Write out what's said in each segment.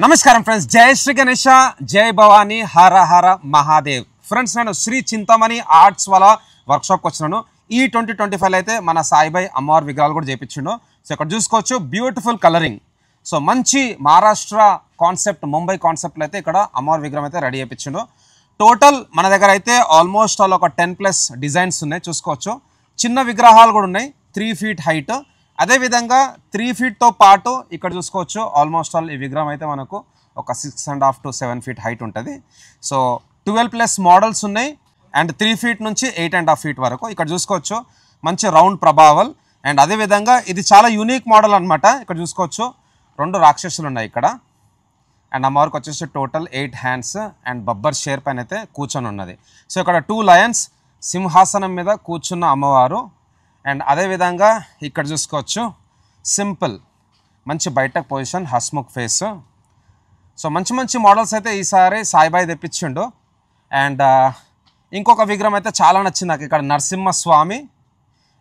నమస్కారం ఫ్రెండ్స్, జై శ్రీ గణేష, జై భవానీ, హర హర మహాదేవ్. ఫ్రెండ్స్, నేను శ్రీ చింతమణి ఆర్ట్స్ వాళ్ళ వర్క్షాప్కి వచ్చినాను. ఈ 2025 అయితే మన సాయిబాయి అమ్మవారి విగ్రహాలు కూడా చేయించిండు. సో ఇక్కడ చూసుకోవచ్చు, బ్యూటిఫుల్ కలరింగ్. సో మంచి మహారాష్ట్ర కాన్సెప్ట్, ముంబై కాన్సెప్ట్లో అయితే ఇక్కడ అమ్మవారి విగ్రహం అయితే రెడీ చేయించిండు. టోటల్ మన దగ్గర అయితే ఆల్మోస్ట్ ఆల్ ఒక 10+ డిజైన్స్ ఉన్నాయి. చూసుకోవచ్చు, చిన్న విగ్రహాలు కూడా ఉన్నాయి, 3 feet హైట్. అదేవిధంగా 3 feet పాటు ఇక్కడ చూసుకోవచ్చు, ఆల్మోస్ట్ ఆల్ ఈ విగ్రహం అయితే మనకు ఒక 6.5 to 7 feet హైట్ ఉంటుంది. సో 12+ మోడల్స్ ఉన్నాయి అండ్ 3 feet నుంచి 8.5 feet వరకు. ఇక్కడ చూసుకోవచ్చు మంచి రౌండ్ ప్రభావల్. అండ్ అదేవిధంగా ఇది చాలా యూనిక్ మోడల్ అనమాట. ఇక్కడ చూసుకోవచ్చు 2 రాక్షసులు ఉన్నాయి ఇక్కడ. అండ్ అమ్మవారికి వచ్చేసి total 8 hands and Babbar share పైన అయితే కూర్చొని ఉన్నది. సో ఇక్కడ 2 lions సింహాసనం మీద కూర్చున్న అమ్మవారు. అండ్ అదేవిధంగా ఇక్కడ చూసుకోవచ్చు సింపుల్ మంచి బయటకు పొజిషన్, హస్ముఖ్ ఫేస్. సో మంచి మంచి మోడల్స్ అయితే ఈసారి సాయిబాయి తెప్పించిండు. అండ్ ఇంకొక విగ్రహం అయితే చాలా నచ్చింది నాకు, ఇక్కడ నరసింహస్వామి.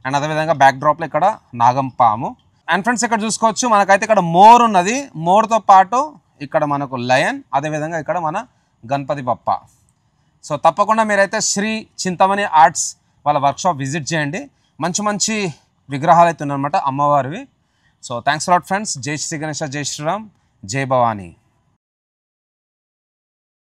అండ్ అదేవిధంగా బ్యాక్ డ్రాప్లో ఇక్కడ నాగంపాము. అండ్ ఫ్రెండ్స్, ఇక్కడ చూసుకోవచ్చు మనకైతే ఇక్కడ మోర్ ఉన్నది, మోర్తో పాటు ఇక్కడ మనకు లయన్, అదేవిధంగా ఇక్కడ మన గణపతి బప్ప. సో తప్పకుండా మీరైతే శ్రీ చింతమణి ఆర్ట్స్ వాళ్ళ వర్క్షాప్ విజిట్ చేయండి. మంచి మంచి విగ్రహాలు అయితే ఉన్నాయన్నమాట అమ్మవారివి. So thanks lot friends. జై శ్రీ గణేష, జై శ్రీరామ్, జై భవానీ.